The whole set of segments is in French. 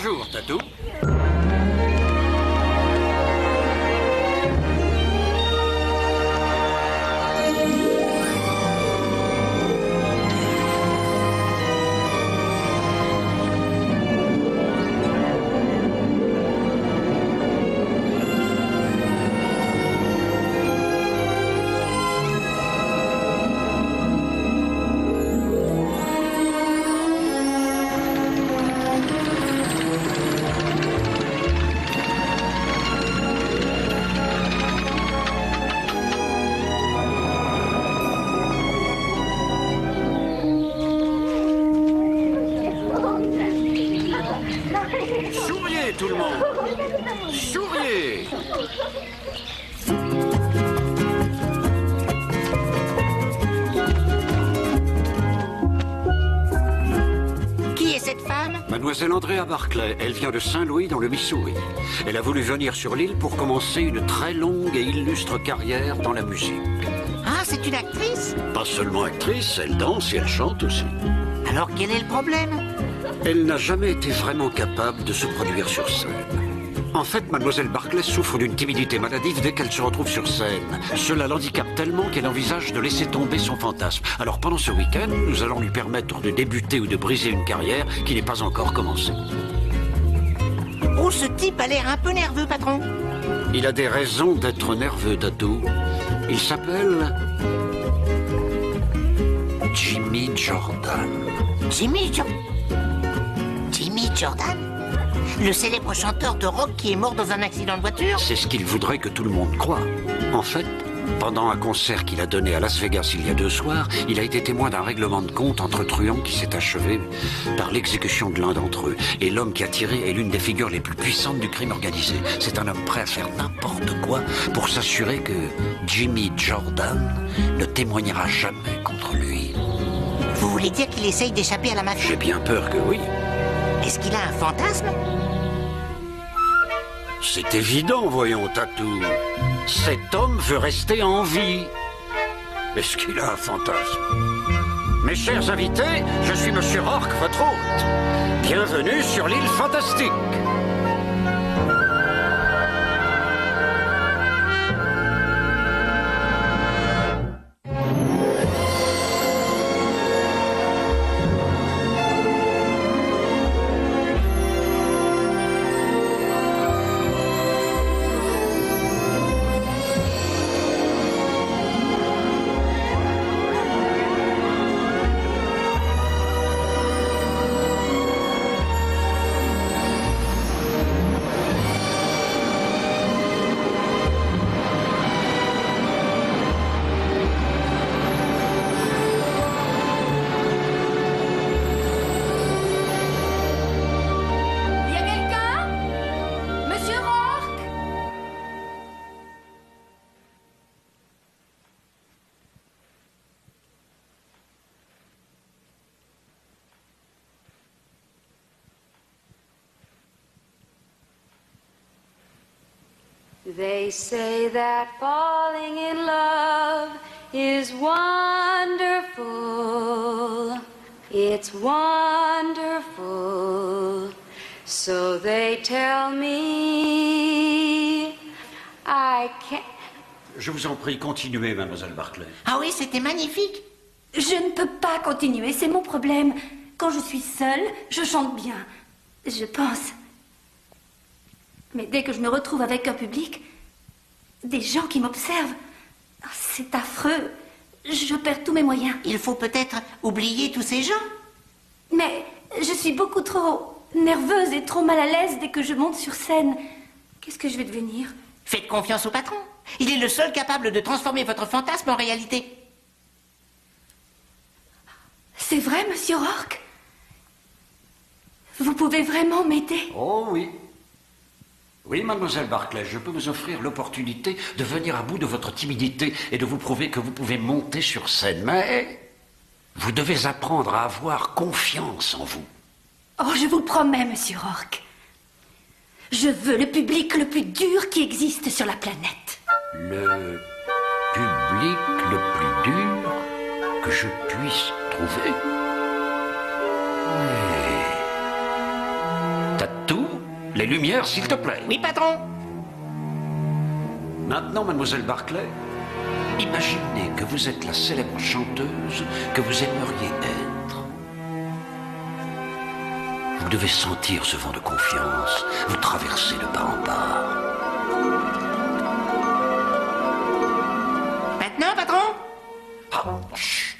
Bonjour, Tatou. Souriez, tout le monde. Souriez. Qui est cette femme? Mademoiselle Andrea Barclay, elle vient de Saint-Louis dans le Missouri. Elle a voulu venir sur l'île pour commencer une très longue et illustre carrière dans la musique. Ah, c'est une actrice? Pas seulement actrice, elle danse et elle chante aussi. Alors quel est le problème? Elle n'a jamais été vraiment capable de se produire sur scène. En fait, Mademoiselle Barclay souffre d'une timidité maladive dès qu'elle se retrouve sur scène. Cela l'handicape tellement qu'elle envisage de laisser tomber son fantasme. Alors pendant ce week-end, nous allons lui permettre de débuter ou de briser une carrière qui n'est pas encore commencée. Oh, ce type a l'air un peu nerveux, patron. Il a des raisons d'être nerveux, Tatou. Il s'appelle Jimmy Jordan. Jimmy Jordan? Le célèbre chanteur de rock qui est mort dans un accident de voiture? C'est ce qu'il voudrait que tout le monde croie. En fait, pendant un concert qu'il a donné à Las Vegas il y a 2 soirs, il a été témoin d'un règlement de compte entre truands qui s'est achevé par l'exécution de l'un d'entre eux. Et l'homme qui a tiré est l'une des figures les plus puissantes du crime organisé. C'est un homme prêt à faire n'importe quoi pour s'assurer que Jimmy Jordan ne témoignera jamais contre lui. Vous voulez dire qu'il essaye d'échapper à la mafia? J'ai bien peur que oui. Est-ce qu'il a un fantasme? C'est évident, voyons, Tatou. Cet homme veut rester en vie. Est-ce qu'il a un fantasme? Mes chers invités, je suis Monsieur Rourke, votre hôte. Bienvenue sur l'île fantastique. They say that falling in love is wonderful. It's wonderful. So they tell me I can't. Je vous en prie, continuez, Mademoiselle Barclay. Ah oui, c'était magnifique. Je ne peux pas continuer, c'est mon problème. Quand je suis seule, je chante bien. Je pense. Mais dès que je me retrouve avec un public, des gens qui m'observent, c'est affreux. Je perds tous mes moyens. Il faut peut-être oublier tous ces gens. Mais je suis beaucoup trop nerveuse et trop mal à l'aise dès que je monte sur scène. Qu'est-ce que je vais devenir? Faites confiance au patron. Il est le seul capable de transformer votre fantasme en réalité. C'est vrai, Monsieur Rourke? Vous pouvez vraiment m'aider? Oh oui. Oui, Mademoiselle Barclay, je peux vous offrir l'opportunité de venir à bout de votre timidité et de vous prouver que vous pouvez monter sur scène. Mais vous devez apprendre à avoir confiance en vous. Oh, je vous le promets, Monsieur Rourke. Je veux le public le plus dur qui existe sur la planète. Le public le plus dur que je puisse trouver. Mais... Tatou? Les lumières, s'il te plaît. Oui, patron. Maintenant, mademoiselle Barclay, imaginez que vous êtes la célèbre chanteuse que vous aimeriez être. Vous devez sentir ce vent de confiance, vous traversez de part en part. Maintenant, patron? Ah, chut.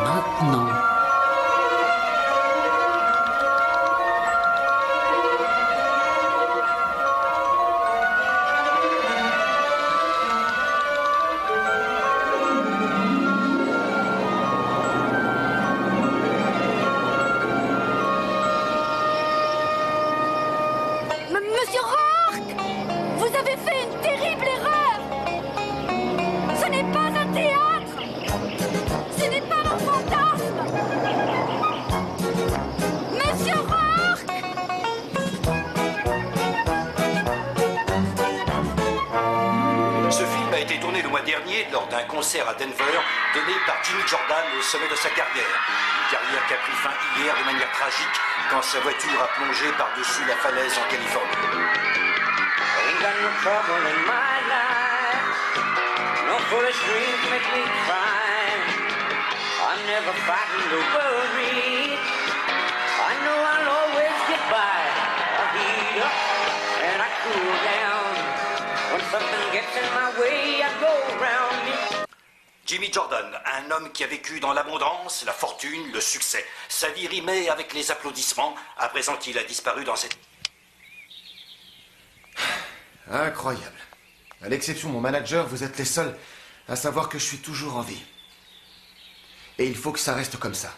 Maintenant. Monsieur Rourke, vous avez fait une terrible erreur. Ce n'est pas un théâtre. Ce n'est pas mon fantasme. Monsieur Rourke! Ce film a été tourné le mois dernier lors d'un concert à Denver donné par Jimmy Jordan au sommet de sa carrière. Une carrière qui a pris fin hier de manière tragique quand sa voiture a plongé par-dessus la falaise en Californie. Ain't got no trouble in my life. No foolish dreams make me cry. I'm never frightened or worried. I know I'll always get by. I heat up and I cool down. When something gets in my way, I go round it. Jimmy Jordan, un homme qui a vécu dans l'abondance, la fortune, le succès. Sa vie rimait avec les applaudissements, à présent qu'il a disparu dans cette... Incroyable. À l'exception de mon manager, vous êtes les seuls à savoir que je suis toujours en vie. Et il faut que ça reste comme ça.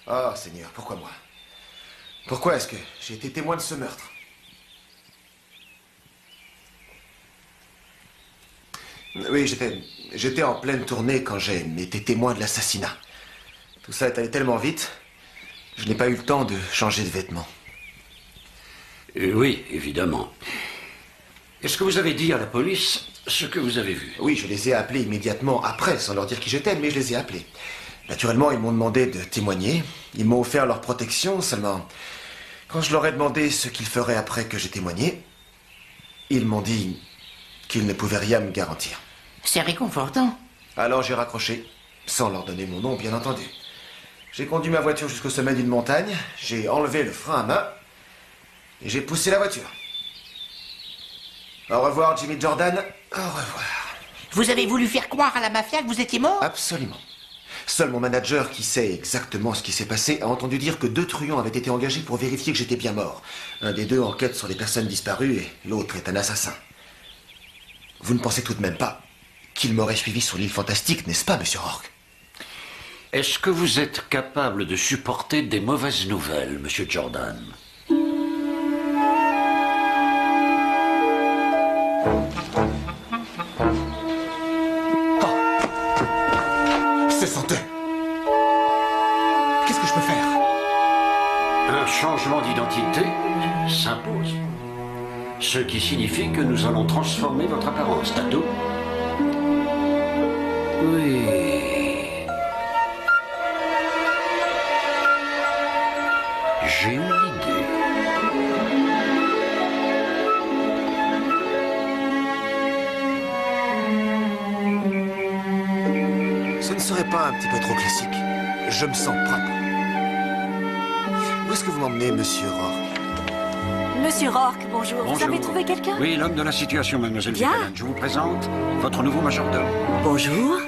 Oh, Seigneur, pourquoi moi? Pourquoi est-ce que j'ai été témoin de ce meurtre? Oui, j'étais en pleine tournée quand j'ai été témoin de l'assassinat. Tout ça est allé tellement vite, je n'ai pas eu le temps de changer de vêtements. Oui, évidemment. Est-ce que vous avez dit à la police ce que vous avez vu? Oui, je les ai appelés immédiatement après, sans leur dire qui j'étais, mais je les ai appelés. Naturellement, ils m'ont demandé de témoigner. Ils m'ont offert leur protection, seulement... Quand je leur ai demandé ce qu'ils feraient après que j'ai témoigné, ils m'ont dit qu'ils ne pouvaient rien me garantir. C'est réconfortant. Alors j'ai raccroché, sans leur donner mon nom, bien entendu. J'ai conduit ma voiture jusqu'au sommet d'une montagne, j'ai enlevé le frein à main, et j'ai poussé la voiture. Au revoir, Jimmy Jordan. Au revoir. Vous avez voulu faire croire à la mafia que vous étiez mort? Absolument. Seul mon manager, qui sait exactement ce qui s'est passé, a entendu dire que 2 truands avaient été engagés pour vérifier que j'étais bien mort. Un des 2 enquête sur les personnes disparues et l'autre est un assassin. Vous ne pensez tout de même pas qu'il m'aurait suivi sur l'île Fantastique, n'est-ce pas, monsieur Rourke? Est-ce que vous êtes capable de supporter des mauvaises nouvelles, monsieur Jordan? C'est honteux. Qu'est-ce que je peux faire? Un changement d'identité s'impose. Ce qui signifie que nous allons transformer votre apparence. T'as tout? Oui. J'ai une idée. Ce ne serait pas un petit peu trop classique. Je me sens propre. Où est-ce que vous m'emmenez, monsieur Rourke? Monsieur Rourke, bonjour. Vous avez trouvé quelqu'un? Oui, l'homme de la situation, mademoiselle Bien. Buchanan. Je vous présente votre nouveau majordome. Bonjour.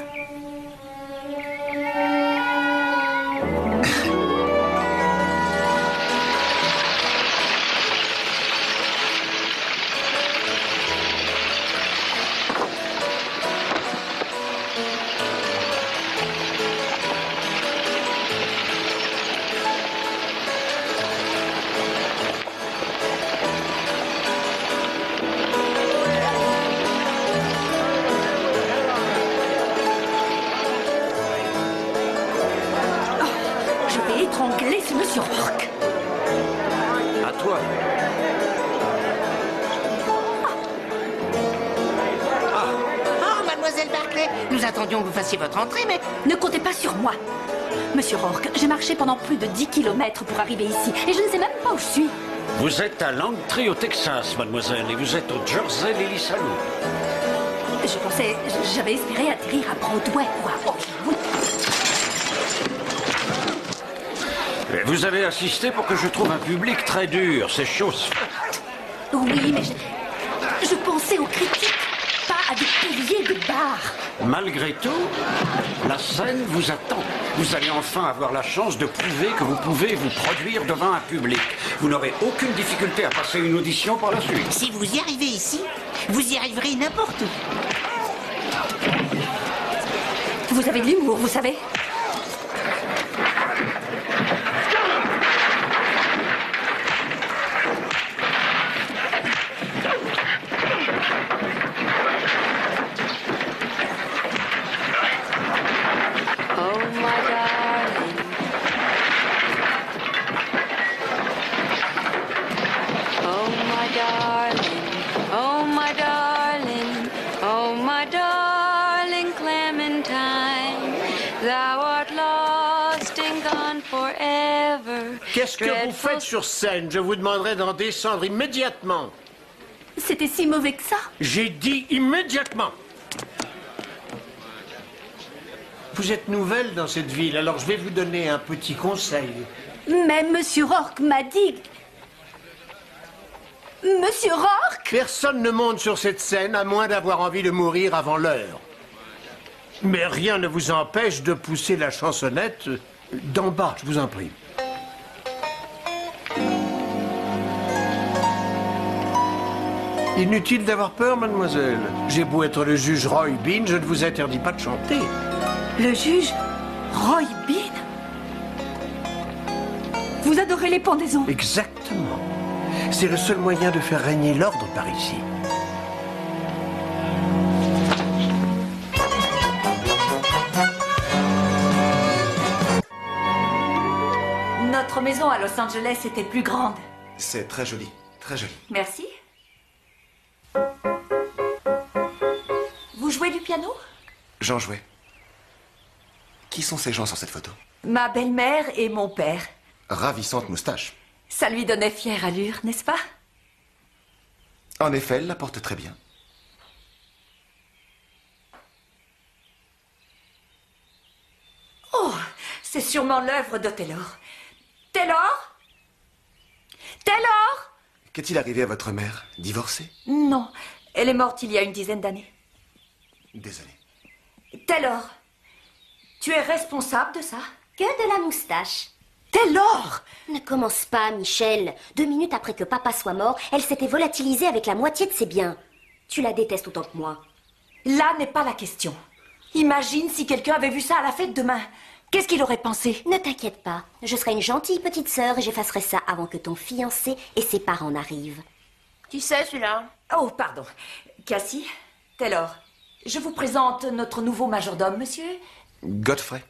Je vais étrangler ce monsieur Rourke. À toi. Oh, mademoiselle mademoiselle Barclay. Nous attendions que vous fassiez votre entrée, mais... Ne comptez pas sur moi. Monsieur Rourke, j'ai marché pendant plus de 10 kilomètres pour arriver ici, et je ne sais même pas où je suis. Vous êtes à Langtree, au Texas, mademoiselle, et vous êtes au Jersey Lily Saloon. J'avais espéré atterrir à Broadway ou à Hollywood. Vous avez assisté pour que je trouve un public très dur, c'est chose faite. Oui, mais je pensais aux critiques, pas à des piliers de bar. Malgré tout, la scène vous attend. Vous allez enfin avoir la chance de prouver que vous pouvez vous produire devant un public. Vous n'aurez aucune difficulté à passer une audition par la suite. Si vous y arrivez ici, vous y arriverez n'importe où. Vous avez de l'humour, vous savez. Qu'est-ce que vous faites sur scène? Je vous demanderai d'en descendre immédiatement. C'était si mauvais que ça? J'ai dit immédiatement. Vous êtes nouvelle dans cette ville, alors je vais vous donner un petit conseil. Mais Monsieur Rourke m'a dit... Monsieur Rourke? Personne ne monte sur cette scène à moins d'avoir envie de mourir avant l'heure. Mais rien ne vous empêche de pousser la chansonnette d'en bas, je vous en prie. Inutile d'avoir peur, mademoiselle. J'ai beau être le juge Roy Bean, je ne vous interdis pas de chanter. Le juge Roy Bean? Vous adorez les pendaisons? Exactement. C'est le seul moyen de faire régner l'ordre par ici. Notre maison à Los Angeles était plus grande. C'est très joli, très joli. Merci. Vous jouez du piano? J'en jouais. Qui sont ces gens sur cette photo? Ma belle-mère et mon père. Ravissante moustache. Ça lui donnait fière allure, n'est-ce pas? En effet, elle la porte très bien. Oh, c'est sûrement l'œuvre de Taylor. Taylor? Taylor? Qu'est-il arrivé à votre mère? Divorcée? Non, elle est morte il y a une dizaine d'années. Désolé. Taylor, tu es responsable de ça? Que de la moustache. Taylor! Ne commence pas, Michel. 2 minutes après que papa soit mort, elle s'était volatilisée avec la moitié de ses biens. Tu la détestes autant que moi. Là n'est pas la question. Imagine si quelqu'un avait vu ça à la fête demain. Qu'est-ce qu'il aurait pensé? Ne t'inquiète pas. Je serai une gentille petite sœur et j'effacerai ça avant que ton fiancé et ses parents n'arrivent. Qui c'est, celui-là? Oh, pardon. Cassie, Taylor, je vous présente notre nouveau majordome, monsieur. Godfrey.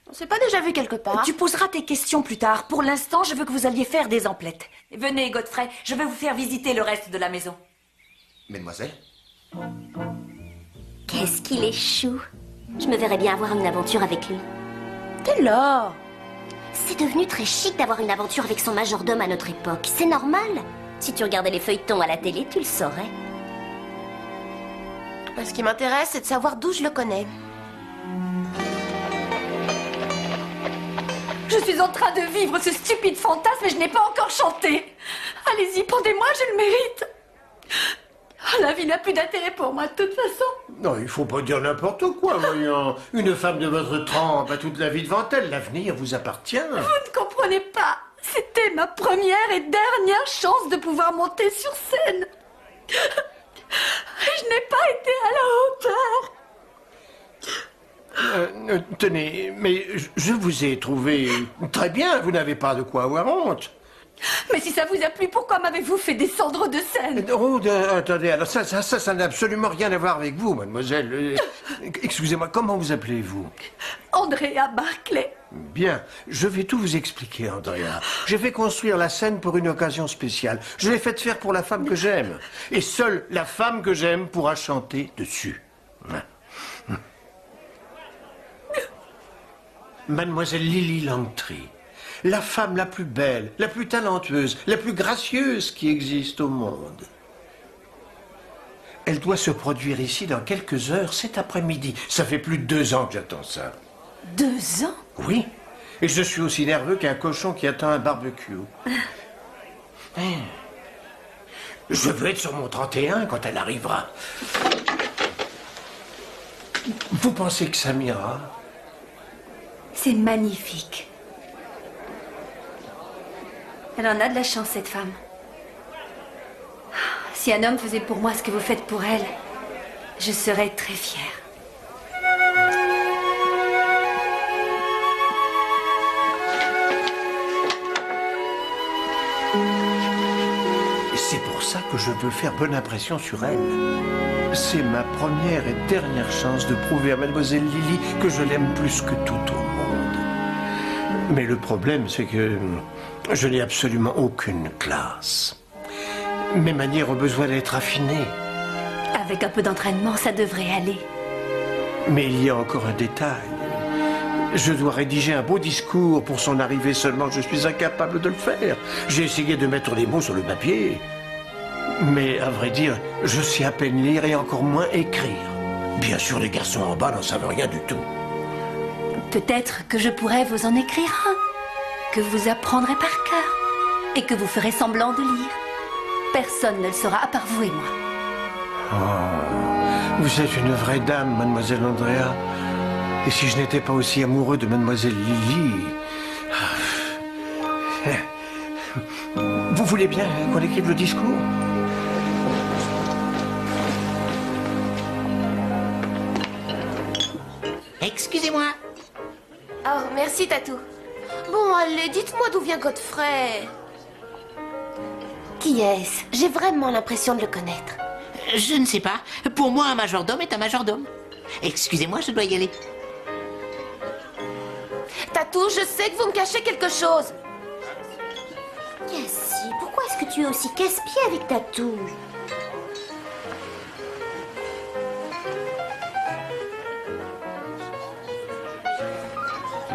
On s'est pas déjà vu quelque part? Tu poseras tes questions plus tard. Pour l'instant, je veux que vous alliez faire des emplettes. Venez, Godfrey, je vais vous faire visiter le reste de la maison. Mademoiselle? Qu'est-ce qu'il est chou. Je me verrais bien avoir une aventure avec lui. Taylor! C'est devenu très chic d'avoir une aventure avec son majordome à notre époque. C'est normal. Si tu regardais les feuilletons à la télé, tu le saurais. Ce qui m'intéresse, c'est de savoir d'où je le connais. Je suis en train de vivre ce stupide fantasme et je n'ai pas encore chanté. Allez-y, pendez-moi, je le mérite. Oh, la vie n'a plus d'intérêt pour moi, de toute façon. Non, il faut pas dire n'importe quoi, voyons. Une femme de votre trempe a toute la vie devant elle. L'avenir vous appartient. Vous ne comprenez pas. C'était ma première et dernière chance de pouvoir monter sur scène. Je n'ai pas été à la hauteur. Tenez, mais je vous ai trouvé très bien. Vous n'avez pas de quoi avoir honte. Mais si ça vous a plu, pourquoi m'avez-vous fait descendre de scène? Oh, attendez, alors ça n'a absolument rien à voir avec vous, mademoiselle. Excusez-moi, comment vous appelez-vous? Andrea Barclay. Bien, je vais tout vous expliquer, Andrea. J'ai fait construire la scène pour une occasion spéciale. Je l'ai faite faire pour la femme que j'aime. Et seule la femme que j'aime pourra chanter dessus. Mademoiselle Lily Langtry, la femme la plus belle, la plus talentueuse, la plus gracieuse qui existe au monde. Elle doit se produire ici dans quelques heures cet après-midi. Ça fait plus de 2 ans que j'attends ça. 2 ans? Oui. Et je suis aussi nerveux qu'un cochon qui attend un barbecue. Je veux être sur mon 31 quand elle arrivera. Vous pensez que ça m'ira? C'est magnifique. Elle en a de la chance, cette femme. Si un homme faisait pour moi ce que vous faites pour elle, je serais très fière. C'est pour ça que je veux faire bonne impression sur elle. C'est ma première et dernière chance de prouver à Mademoiselle Lily que je l'aime plus que tout au monde. Mais le problème, c'est que je n'ai absolument aucune classe. Mes manières ont besoin d'être affinées. Avec un peu d'entraînement, ça devrait aller. Mais il y a encore un détail. Je dois rédiger un beau discours pour son arrivée, seulement je suis incapable de le faire. J'ai essayé de mettre les mots sur le papier. Mais à vrai dire, je sais à peine lire et encore moins écrire. Bien sûr, les garçons en bas n'en savent rien du tout. Peut-être que je pourrais vous en écrire un, que vous apprendrez par cœur et que vous ferez semblant de lire. Personne ne le saura à part vous et moi. Oh, vous êtes une vraie dame, mademoiselle Andrea. Et si je n'étais pas aussi amoureux de mademoiselle Lily... Vous voulez bien qu'on écrive le discours? Excusez-moi. Oh, merci, Tatou. Bon, allez, dites-moi d'où vient Godfrey. Qui est-ce? J'ai vraiment l'impression de le connaître. Je ne sais pas. Pour moi, un majordome est un majordome. Excusez-moi, je dois y aller. Tatou, je sais que vous me cachez quelque chose. Cassie, pourquoi est-ce que tu es aussi casse-pied avec Tatou?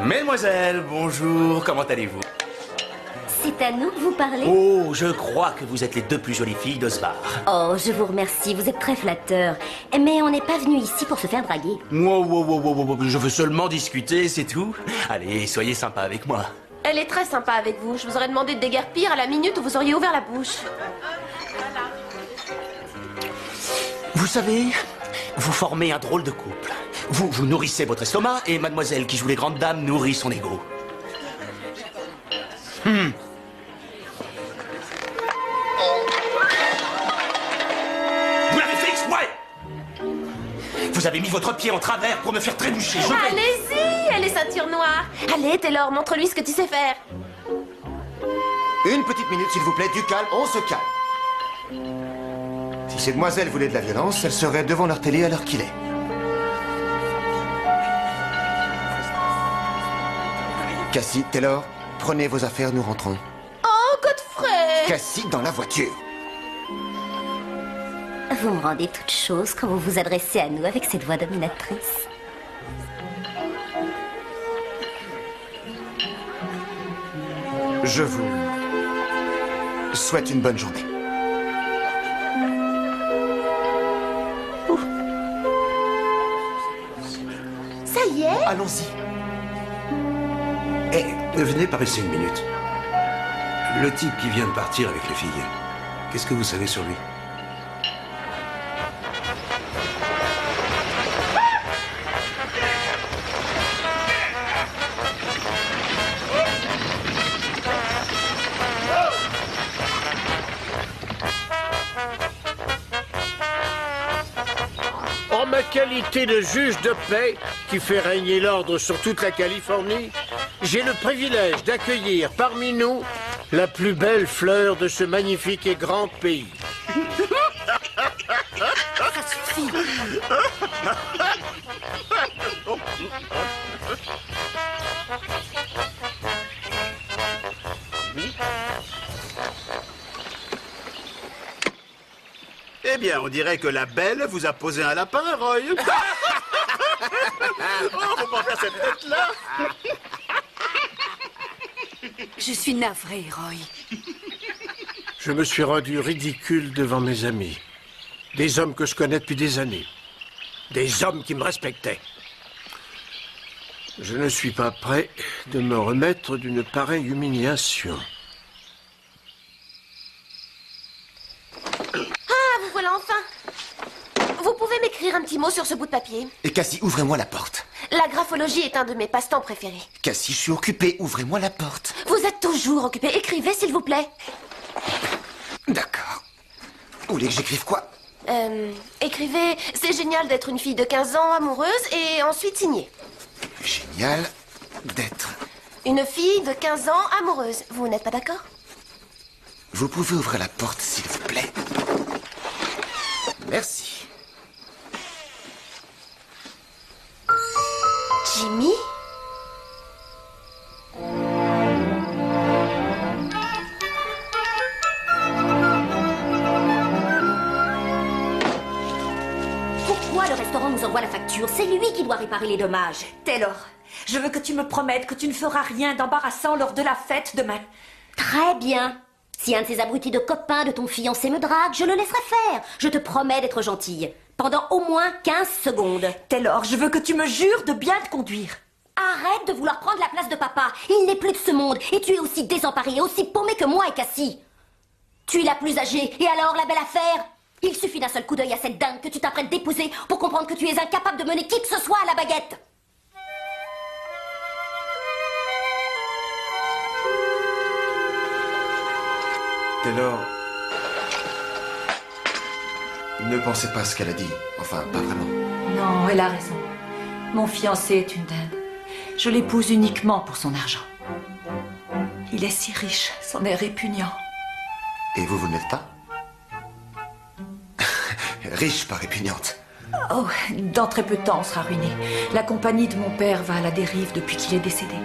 Mesdemoiselles, bonjour, comment allez-vous? C'est à nous que vous parlez? Oh, je crois que vous êtes les 2 plus jolies filles de ce bar. Oh, je vous remercie, vous êtes très flatteur. Mais on n'est pas venu ici pour se faire draguer. Wow, je veux seulement discuter, c'est tout. Allez, soyez sympa avec moi. Elle est très sympa avec vous. Je vous aurais demandé de déguerpir à la minute où vous auriez ouvert la bouche. Vous savez, vous formez un drôle de couple. Vous nourrissez votre estomac et mademoiselle qui joue les grandes dames nourrit son ego. Vous l'avez fait exprès! Vous avez mis votre pied en travers pour me faire trébucher. Allez-y, elle est ceinture noire. Allez, Taylor, montre-lui ce que tu sais faire. Une petite minute, s'il vous plaît, du calme, on se calme. Si ces demoiselles voulaient de la violence, elles seraient devant leur télé à l'heure qu'il est. Cassie, Taylor, prenez vos affaires, nous rentrons. Oh, Godfrey! Cassie, dans la voiture. Vous me rendez toute chose quand vous vous adressez à nous avec cette voix dominatrice. Je vous souhaite une bonne journée. Ça y est? Allons-y. Venez par ici 1 minute. Le type qui vient de partir avec les filles, qu'est-ce que vous savez sur lui? En ma qualité de juge de paix, qui fait régner l'ordre sur toute la Californie, j'ai le privilège d'accueillir parmi nous la plus belle fleur de ce magnifique et grand pays. Ça suffit. Eh bien, on dirait que la belle vous a posé un lapin, Roy. Oh, faut pas faire cette tête-là. Je suis navrée, Roy. Je me suis rendu ridicule devant mes amis. Des hommes que je connais depuis des années. Des hommes qui me respectaient. Je ne suis pas prêt de me remettre d'une pareille humiliation. Ah, vous voilà enfin. Vous pouvez m'écrire un petit mot sur ce bout de papier? Et Cassie, ouvrez-moi la porte. La graphologie est un de mes passe-temps préférés. Cassie, je suis occupé, ouvrez-moi la porte. Vous êtes toujours occupé. Écrivez, s'il vous plaît. D'accord. Vous voulez que j'écrive quoi? Écrivez, c'est génial d'être une fille de 15 ans amoureuse et ensuite signez. Génial d'être... Une fille de 15 ans amoureuse. Vous n'êtes pas d'accord? Vous pouvez ouvrir la porte, s'il vous plaît. Merci. Jimmy? Pourquoi le restaurant nous envoie la facture? C'est lui qui doit réparer les dommages. Taylor, je veux que tu me promettes que tu ne feras rien d'embarrassant lors de la fête demain. Très bien. Si un de ces abrutis de copains de ton fiancé me drague, je le laisserai faire. Je te promets d'être gentille. Pendant au moins 15 secondes. Taylor, je veux que tu me jures de bien te conduire. Arrête de vouloir prendre la place de papa. Il n'est plus de ce monde. Et tu es aussi désemparé et aussi paumé que moi et Cassie. Tu es la plus âgée. Et alors, la belle affaire? Il suffit d'un seul coup d'œil à cette dame que tu t'apprêtes d'épouser pour comprendre que tu es incapable de mener qui que ce soit à la baguette. Taylor, ne pensez pas à ce qu'elle a dit. Enfin, pas vraiment. Non, elle a raison. Mon fiancé est une dinde. Je l'épouse uniquement pour son argent. Il est si riche, son air répugnant. Et vous, vous n'êtes pas? Riche, pas répugnante. Oh, dans très peu de temps, on sera ruiné. La compagnie de mon père va à la dérive depuis qu'il est décédé.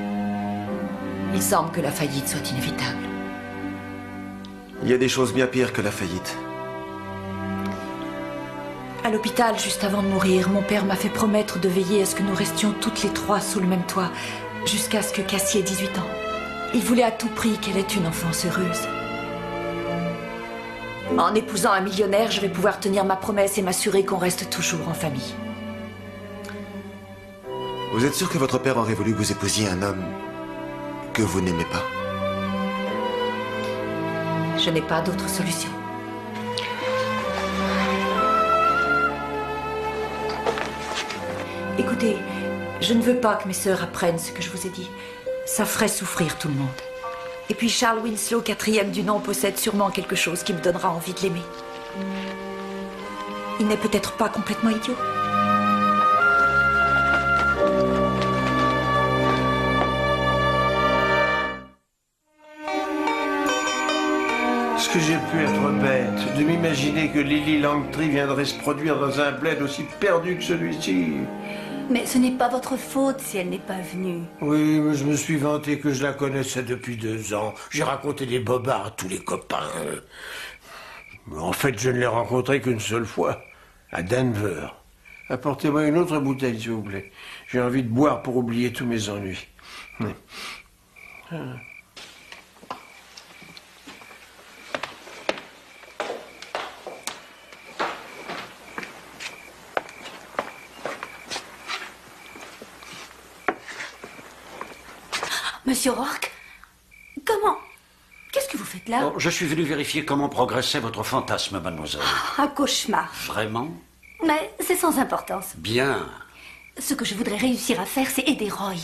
Il semble que la faillite soit inévitable. Il y a des choses bien pires que la faillite. À l'hôpital, juste avant de mourir, mon père m'a fait promettre de veiller à ce que nous restions toutes les trois sous le même toit, jusqu'à ce que Cassie ait 18 ans. Il voulait à tout prix qu'elle ait une enfance heureuse. En épousant un millionnaire, je vais pouvoir tenir ma promesse et m'assurer qu'on reste toujours en famille. Vous êtes sûr que votre père aurait voulu que vous épousiez un homme que vous n'aimez pas? Je n'ai pas d'autre solution. Écoutez, je ne veux pas que mes sœurs apprennent ce que je vous ai dit. Ça ferait souffrir tout le monde. Et puis Charles Winslow, 4e du nom, possède sûrement quelque chose qui me donnera envie de l'aimer. Il n'est peut-être pas complètement idiot. Est-ce que j'ai pu être bête de m'imaginer que Lily Langtry viendrait se produire dans un bled aussi perdu que celui-ci? Mais ce n'est pas votre faute si elle n'est pas venue. Oui, mais je me suis vanté que je la connaissais depuis 2 ans. J'ai raconté des bobards à tous les copains. Mais en fait, je ne l'ai rencontrée qu'une seule fois, à Denver. Apportez-moi une autre bouteille, s'il vous plaît. J'ai envie de boire pour oublier tous mes ennuis. Monsieur Rourke? Comment? Qu'est-ce que vous faites là? Oh, je suis venu vérifier comment progressait votre fantasme, mademoiselle. Un cauchemar. Vraiment? Mais c'est sans importance. Bien. Ce que je voudrais réussir à faire, c'est aider Roy.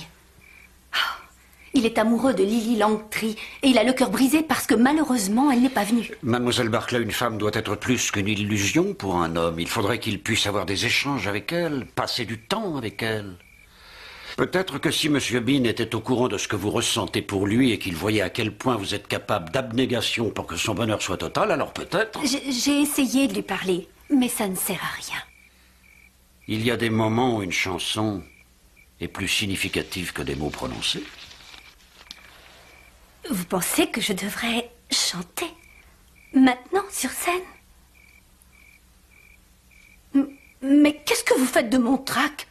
Il est amoureux de Lily Langtry et il a le cœur brisé parce que malheureusement, elle n'est pas venue. Mademoiselle Barclay, une femme doit être plus qu'une illusion pour un homme. Il faudrait qu'il puisse avoir des échanges avec elle, passer du temps avec elle. Peut-être que si M. Bean était au courant de ce que vous ressentez pour lui et qu'il voyait à quel point vous êtes capable d'abnégation pour que son bonheur soit total, alors peut-être... J'ai essayé de lui parler, mais ça ne sert à rien. Il y a des moments où une chanson est plus significative que des mots prononcés. Vous pensez que je devrais chanter maintenant sur scène? faites de mon trac?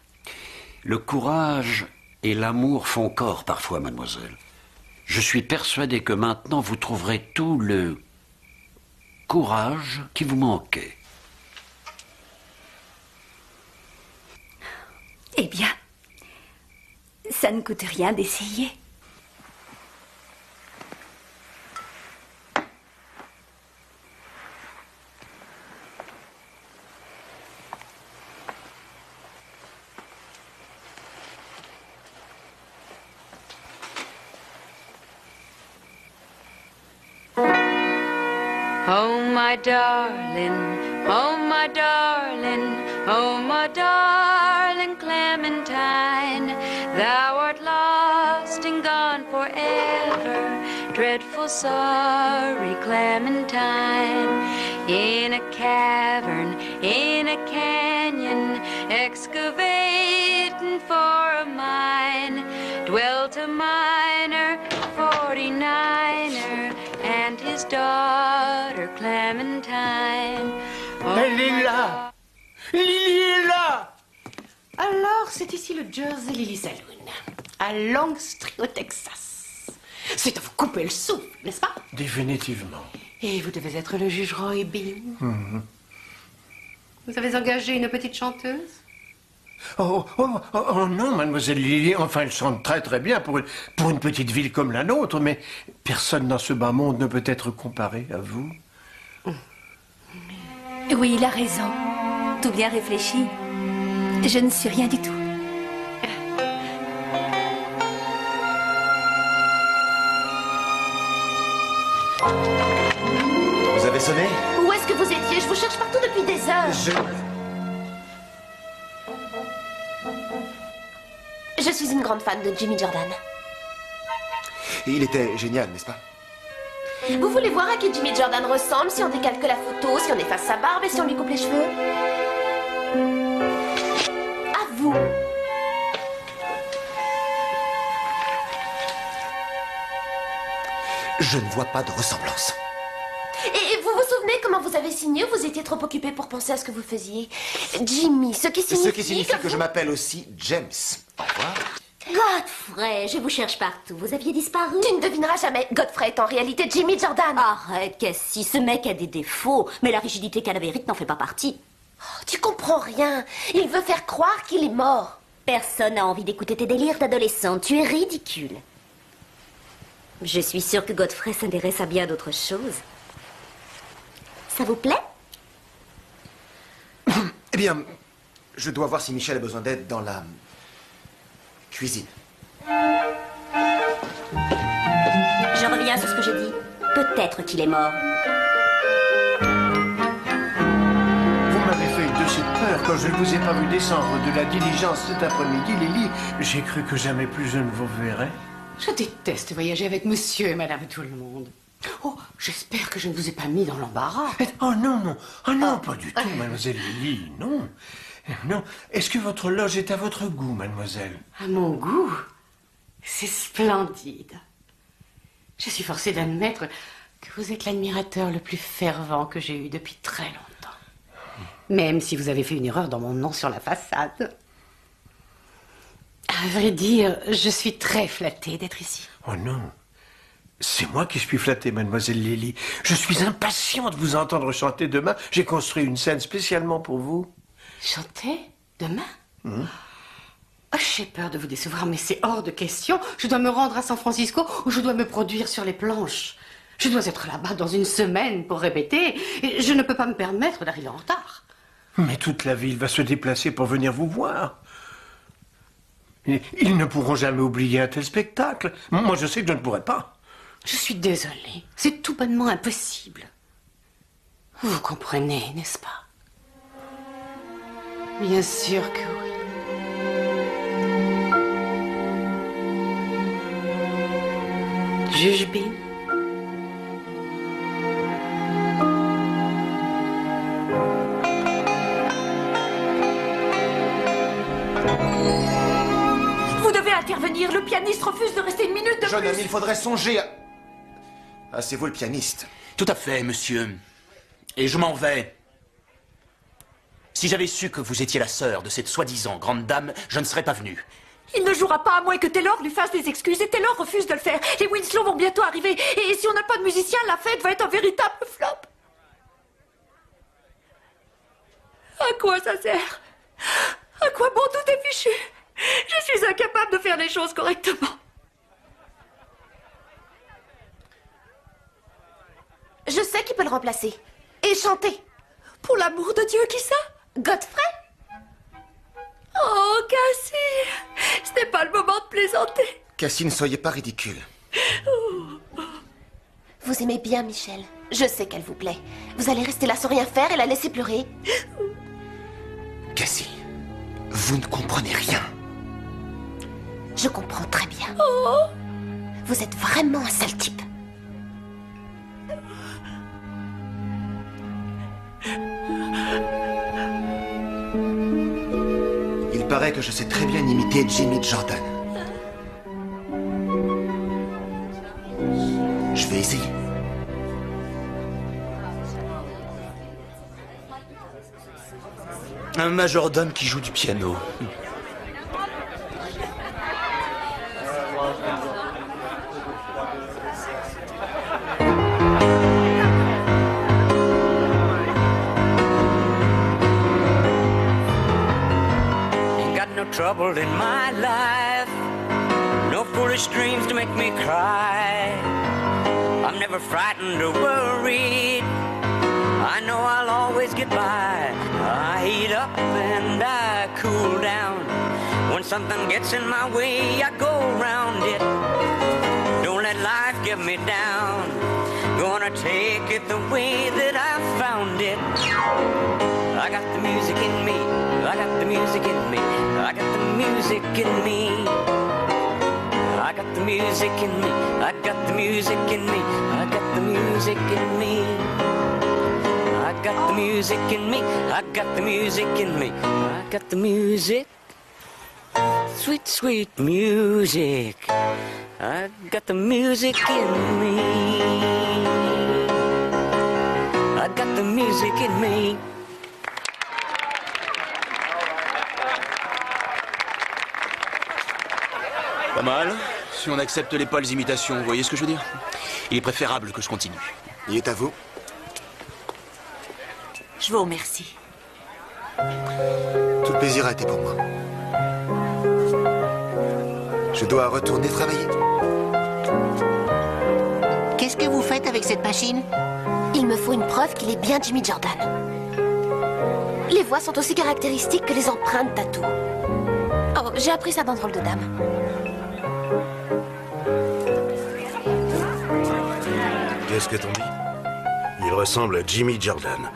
Le courage et l'amour font corps parfois, mademoiselle. Je suis persuadé que maintenant vous trouverez tout le courage qui vous manquait. Eh bien, ça ne coûte rien d'essayer. Oh, my darling, oh, my darling, oh, my darling Clementine, thou art lost and gone forever, dreadful sorry Clementine. In a cavern, in a canyon, excavating for a mine, dwelt a miner, 49er, and his daughter Clementine. Oh, Elle est là! Lily est là! Alors, c'est ici le Jersey Lily Saloon, à Long Street au Texas. C'est à vous couper le souffle, n'est-ce pas? Définitivement. Et vous devez être le juge Roy Bean. Mhm. Vous avez engagé une petite chanteuse? Oh non, mademoiselle Lily, enfin elle chante très très bien pour une petite ville comme la nôtre, mais personne dans ce bas monde ne peut être comparé à vous. Oui, il a raison. Tout bien réfléchi. Je ne suis rien du tout. Vous avez sonné? Où est-ce que vous étiez? Je vous cherche partout depuis des heures. Je suis une grande fan de Jimmy Jordan. Il était génial, n'est-ce pas? Vous voulez voir à qui Jimmy Jordan ressemble si on décalque la photo, si on efface sa barbe et si on lui coupe les cheveux? À vous. Je ne vois pas de ressemblance. Et vous vous souvenez comment vous avez signé ou vous étiez trop occupé pour penser à ce que vous faisiez? Jimmy, ce qui signifie que je m'appelle aussi James. Au revoir. Godfrey, je vous cherche partout. Vous aviez disparu? Tu ne devineras jamais. Godfrey est en réalité Jimmy Jordan. Arrête, Cassie, ce mec a des défauts, mais la rigidité cadavérique n'en fait pas partie. Oh, tu comprends rien. Il veut faire croire qu'il est mort. Personne n'a envie d'écouter tes délires d'adolescente. Tu es ridicule. Je suis sûre que Godfrey s'intéresse à bien d'autres choses. Ça vous plaît? Eh bien, je dois voir si Michel a besoin d'aide dans la cuisine. Je reviens sur ce que j'ai dit. Peut-être qu'il est mort. Vous m'avez fait de cette peur quand je ne vous ai pas vu descendre de la diligence cet après-midi, Lily. J'ai cru que jamais plus je ne vous verrais. Je déteste voyager avec monsieur et madame tout le monde. Oh, j'espère que je ne vous ai pas mis dans l'embarras. Oh non, non. Oh non, pas du tout, mademoiselle Lily, non. Non. Est-ce que votre loge est à votre goût, mademoiselle? À mon goût? C'est splendide. Je suis forcée d'admettre que vous êtes l'admirateur le plus fervent que j'ai eu depuis très longtemps. Même si vous avez fait une erreur dans mon nom sur la façade. À vrai dire, je suis très flattée d'être ici. Oh non. C'est moi qui suis flattée, mademoiselle Lily. Je suis impatient de vous entendre chanter demain. J'ai construit une scène spécialement pour vous. Chanter? Demain? Oh, j'ai peur de vous décevoir, mais c'est hors de question. Je dois me rendre à San Francisco où je dois me produire sur les planches. Je dois être là-bas dans une semaine pour répéter. Et je ne peux pas me permettre d'arriver en retard. Mais toute la ville va se déplacer pour venir vous voir. Et ils ne pourront jamais oublier un tel spectacle. Moi, je sais que je ne pourrai pas. Je suis désolée. C'est tout bonnement impossible. Vous comprenez, n'est-ce pas? Bien sûr que oui. Juge Bean. Vous devez intervenir. Le pianiste refuse de rester une minute de Jeune plus. homme, il faudrait songer à... Ah, c'est vous le pianiste. Tout à fait, monsieur. Et je m'en vais. Si j'avais su que vous étiez la sœur de cette soi-disant grande dame, je ne serais pas venu. Il ne jouera pas à moins que Taylor lui fasse des excuses et Taylor refuse de le faire. Les Winslow vont bientôt arriver et si on n'a pas de musicien, la fête va être un véritable flop. À quoi ça sert? À quoi bon, tout est fichu? Je suis incapable de faire les choses correctement. Je sais qui peut le remplacer. Et chanter. Pour l'amour de Dieu, qui ça? Godfrey. Oh, Cassie, ce n'est pas le moment de plaisanter. Cassie, ne soyez pas ridicule. Vous aimez bien Michel. Je sais qu'elle vous plaît. Vous allez rester là sans rien faire et la laisser pleurer. Cassie, vous ne comprenez rien. Je comprends très bien. Vous êtes vraiment un sale type. Il paraît que je sais très bien imiter Jimmy Jordan. Je vais essayer. Un majordome qui joue du piano. Trouble in my life, no foolish dreams to make me cry. I'm never frightened or worried. I know I'll always get by. I heat up and I cool down. When something gets in my way, I go around it. Don't let life get me down. Gonna take it the way that I found it. I got the music in me. I got the music in me. I got the music in me. I got the music in me. I got the music in me. I got the music in me. I got the music in me. I got the music in me. I got the music. Sweet, sweet music. I got the music in me. I got the music in me. Pas mal. Si on accepte les pâles imitations, vous voyez ce que je veux dire? Il est préférable que je continue. Il est à vous. Je vous remercie. Tout le plaisir a été pour moi. Je dois retourner travailler. Qu'est-ce que vous faites avec cette machine? Il me faut une preuve qu'il est bien Jimmy Jordan. Les voix sont aussi caractéristiques que les empreintes tatou. Oh, j'ai appris ça dans Drôle de Dame. Qu'est-ce que t'en dis? Il ressemble à Jimmy Jordan.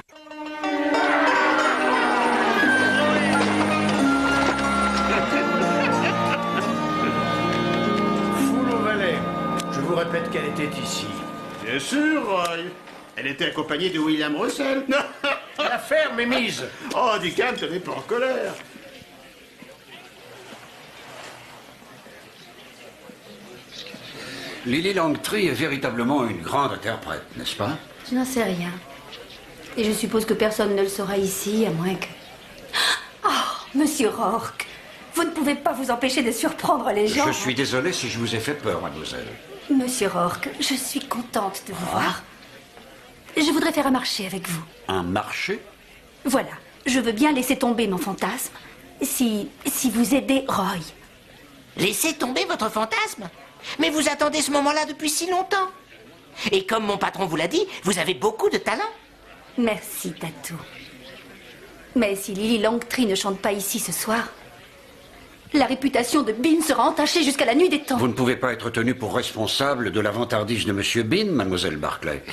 Foule au valet. Je vous répète qu'elle était ici. Bien sûr, Roy. Elle était accompagnée de William Russell. La ferme est mise. Oh, du calme, te mets pas en colère. Lily Langtry est véritablement une grande interprète, n'est-ce pas? Je n'en sais rien. Et je suppose que personne ne le saura ici, à moins que... Oh, Monsieur Rourke, vous ne pouvez pas vous empêcher de surprendre les gens. Je suis désolé si je vous ai fait peur, mademoiselle. Monsieur Rourke, je suis contente de vous voir. Je voudrais faire un marché avec vous. Un marché? Voilà, je veux bien laisser tomber mon fantasme si vous aidez Roy. Laissez tomber votre fantasme? Mais vous attendez ce moment-là depuis si longtemps. Et comme mon patron vous l'a dit, vous avez beaucoup de talent. Merci, Tatou. Mais si Lily Langtry ne chante pas ici ce soir, la réputation de Bean sera entachée jusqu'à la nuit des temps. Vous ne pouvez pas être tenue pour responsable de la vantardise de Monsieur Bean, mademoiselle Barclay.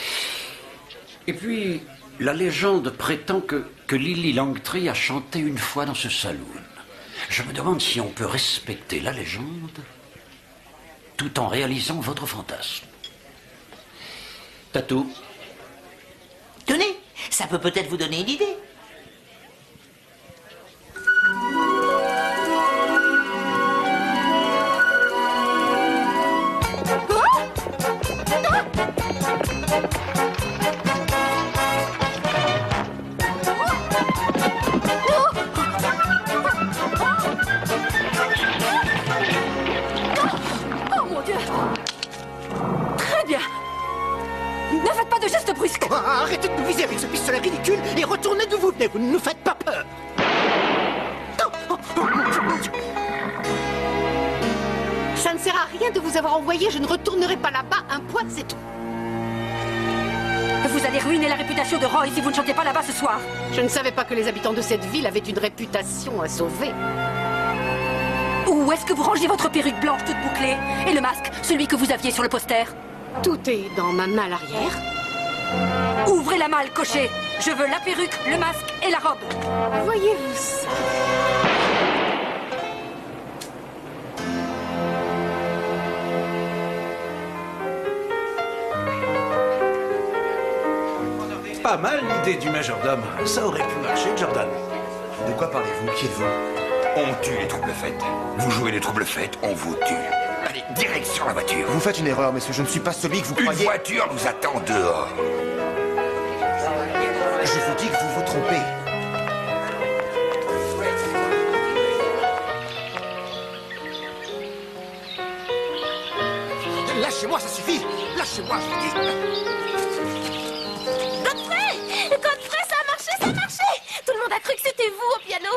Et puis, la légende prétend que Lily Langtry a chanté une fois dans ce saloon. Je me demande si on peut respecter la légende tout en réalisant votre fantasme. Tatou. Tenez, ça peut peut-être vous donner une idée. Arrêtez de nous viser avec ce pistolet ridicule et retournez d'où vous venez. Vous ne nous faites pas peur. Ça ne sert à rien de vous avoir envoyé. Je ne retournerai pas là-bas. Un point, c'est tout. Vous allez ruiner la réputation de Roy si vous ne chantez pas là-bas ce soir. Je ne savais pas que les habitants de cette ville avaient une réputation à sauver. Où est-ce que vous rangez votre perruque blanche toute bouclée? Et le masque, celui que vous aviez sur le poster? Tout est dans ma malle arrière. Ouvrez la malle, cocher. Je veux la perruque, le masque et la robe. Voyez-vous ça? Pas mal l'idée du majordome. Ça aurait pu marcher, Jordan. De quoi parlez-vous? Qui êtes-vous? On tue les troubles-fêtes. Vous jouez les troubles-fêtes, on vous tue. Allez, direction la voiture. Vous faites une erreur, monsieur. Je ne suis pas celui que vous croyez. Une voiture nous attend dehors. Je vous dis que vous vous trompez. Lâchez-moi, ça suffit. Lâchez-moi, je vous dis. Godfrey, ça a marché, ça a marché! Tout le monde a cru que c'était vous au piano.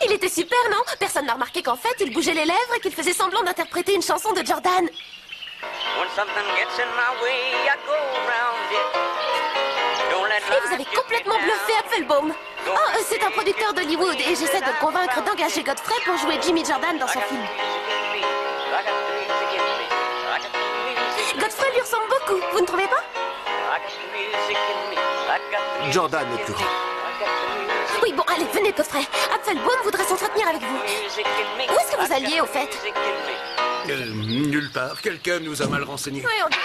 Il était super, non? Personne n'a remarqué qu'en fait, il bougeait les lèvres et qu'il faisait semblant d'interpréter une chanson de Jordan. Et vous avez complètement bluffé Apfelbaum. Oh, c'est un producteur d'Hollywood et j'essaie de le convaincre d'engager Godfrey pour jouer Jimmy Jordan dans son film. Godfrey lui ressemble beaucoup, vous ne trouvez pas? Jordan est plus grand. Oui, bon, allez, venez, Godfrey. Apfelbaum voudrait s'entretenir avec vous. Où est-ce que vous alliez, au fait? Nulle part. Quelqu'un nous a mal renseignés. Oui, on dirait.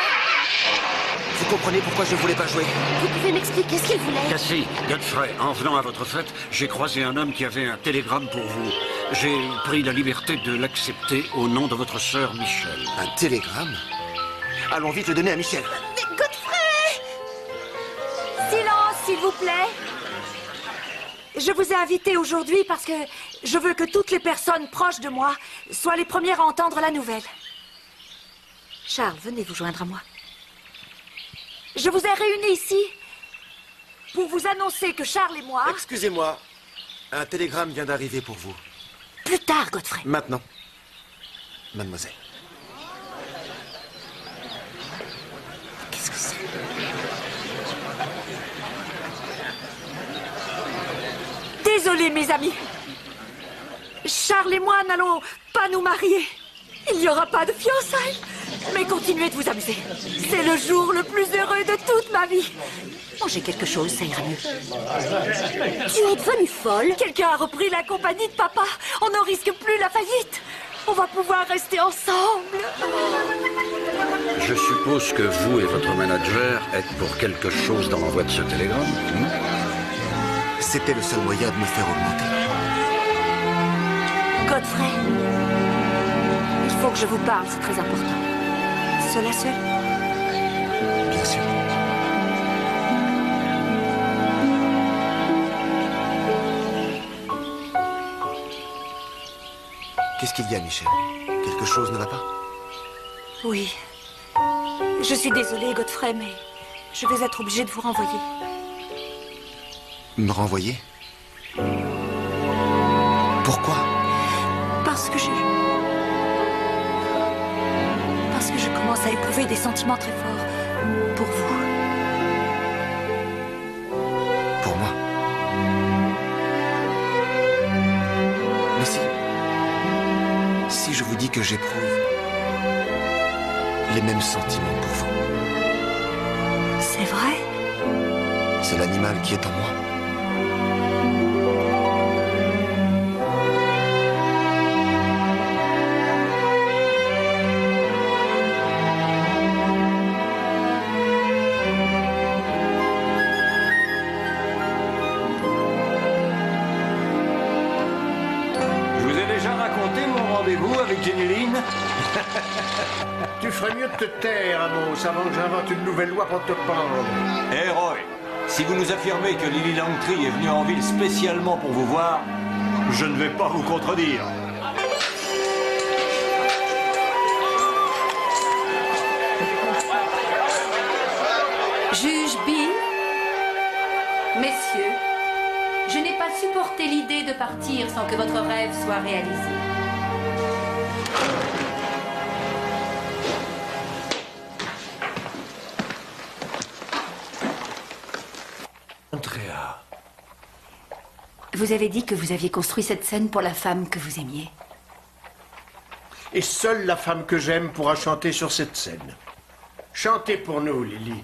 Vous comprenez pourquoi je ne voulais pas jouer? Vous pouvez m'expliquer ce qu'il voulait? Cassie, Godfrey, en venant à votre fête, j'ai croisé un homme qui avait un télégramme pour vous. J'ai pris la liberté de l'accepter au nom de votre sœur Michel. Un télégramme? Allons vite le donner à Michel. Mais Godfrey! Silence, s'il vous plaît. Je vous ai invité aujourd'hui parce que je veux que toutes les personnes proches de moi soient les premières à entendre la nouvelle. Charles, venez vous joindre à moi. Je vous ai réunis ici pour vous annoncer que Charles et moi... Excusez-moi. Un télégramme vient d'arriver pour vous. Plus tard, Godfrey. Maintenant. Mademoiselle. Qu'est-ce que c'est? Désolée, mes amis. Charles et moi n'allons pas nous marier. Il n'y aura pas de fiançailles. Mais continuez de vous amuser. C'est le jour le plus heureux de toute ma vie. Mangez quelque chose, ça ira mieux. Tu es devenue folle? Quelqu'un a repris la compagnie de papa. On ne risque plus la faillite. On va pouvoir rester ensemble. Je suppose que vous et votre manager êtes pour quelque chose dans l'envoi de ce télégramme. C'était le seul moyen de me faire augmenter. Godfrey, il faut que je vous parle, c'est très important. Seul à seul? Bien sûr. Qu'est-ce qu'il y a, Michel? Quelque chose ne va pas? Oui. Je suis désolée, Godfrey, mais je vais être obligée de vous renvoyer. Me renvoyer? Pourquoi? Parce que je commence à éprouver des sentiments très forts pour vous. Pour moi? Mais si je vous dis que j'éprouve les mêmes sentiments pour vous. C'est vrai? C'est l'animal qui est en moi. Tu ferais mieux de te taire, Amos, avant que j'invente une nouvelle loi pour te pendre. Hé, Roy, si vous nous affirmez que Lily Langtry est venue en ville spécialement pour vous voir, je ne vais pas vous contredire. Juge Bean, messieurs, je n'ai pas supporté l'idée de partir sans que votre rêve soit réalisé. Andrea. Vous avez dit que vous aviez construit cette scène pour la femme que vous aimiez. Et seule la femme que j'aime pourra chanter sur cette scène. Chantez pour nous, Lily.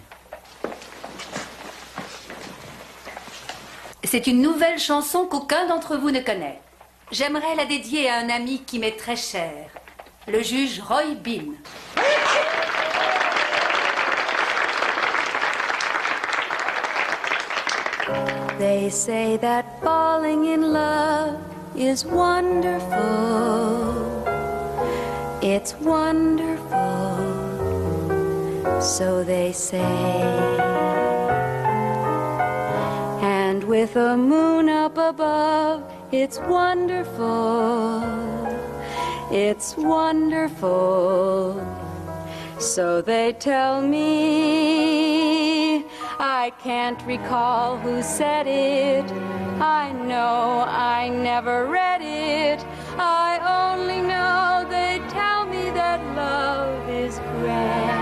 C'est une nouvelle chanson qu'aucun d'entre vous ne connaît. J'aimerais la dédier à un ami qui m'est très cher, le juge Roy Bean. They say that falling in love is wonderful. It's wonderful, so they say. And with a moon up above, it's wonderful. It's wonderful, so they tell me. I can't recall who said it. I know I never read it. I only know they tell me that love is grand.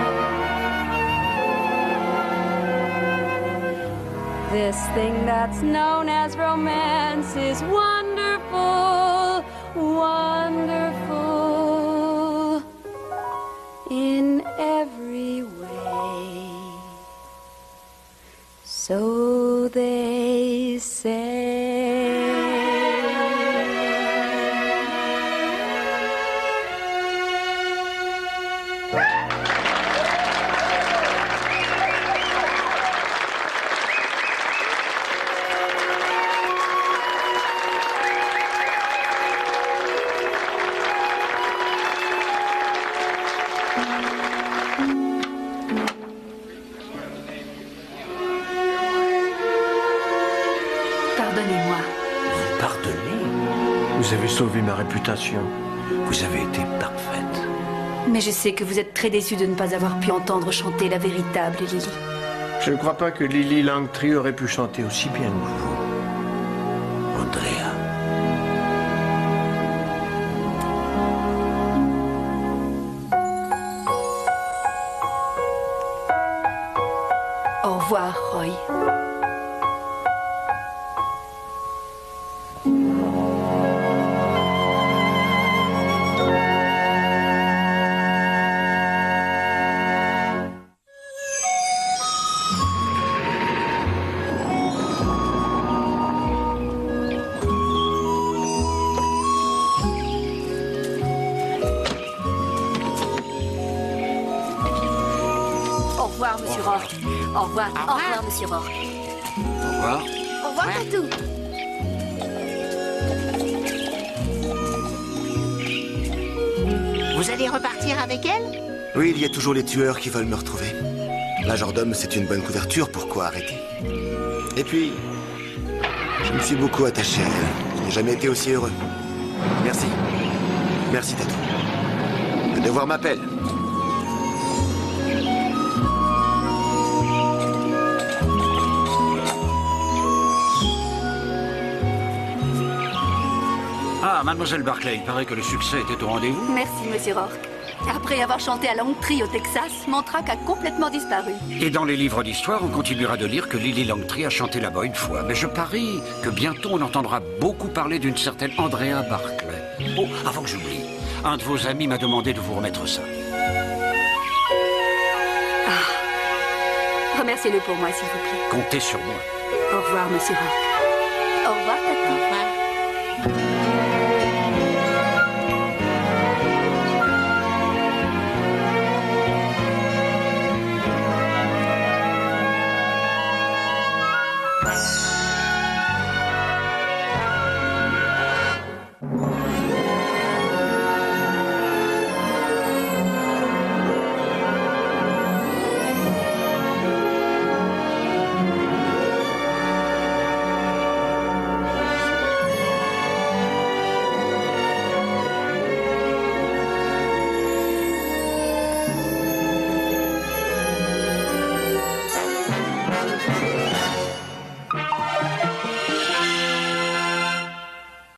This thing that's known as romance is wonderful, wonderful in every way. So they say. Pardonnez-moi. Vous pardonnez? Vous avez sauvé ma réputation. Vous avez été parfaite. Mais je sais que vous êtes très déçu de ne pas avoir pu entendre chanter la véritable Lily. Je ne crois pas que Lily Langtry aurait pu chanter aussi bien que vous. Andrea. Au revoir, Roy. Au revoir, monsieur Rourke. Au revoir. Au revoir, monsieur Rourke. Au revoir. Au revoir, Tatou. Vous allez repartir avec elle? Oui, il y a toujours les tueurs qui veulent me retrouver. Majordome, c'est une bonne couverture, pourquoi arrêter? Et puis, je me suis beaucoup attaché à elle. Je n'ai jamais été aussi heureux. Merci. Merci, Tatou. Le devoir m'appelle. Ah, mademoiselle Barclay, il paraît que le succès était au rendez-vous. Merci, monsieur Rourke. Après avoir chanté à Langtry au Texas, mon trac a complètement disparu. Et dans les livres d'histoire, on continuera de lire que Lily Langtry a chanté là-bas une fois. Mais je parie que bientôt on entendra beaucoup parler d'une certaine Andrea Barclay. Oh, avant que j'oublie, un de vos amis m'a demandé de vous remettre ça. Remerciez-le pour moi, s'il vous plaît. Comptez sur moi. Au revoir, monsieur Rourke. Au revoir, Tatou. Au revoir. Bye.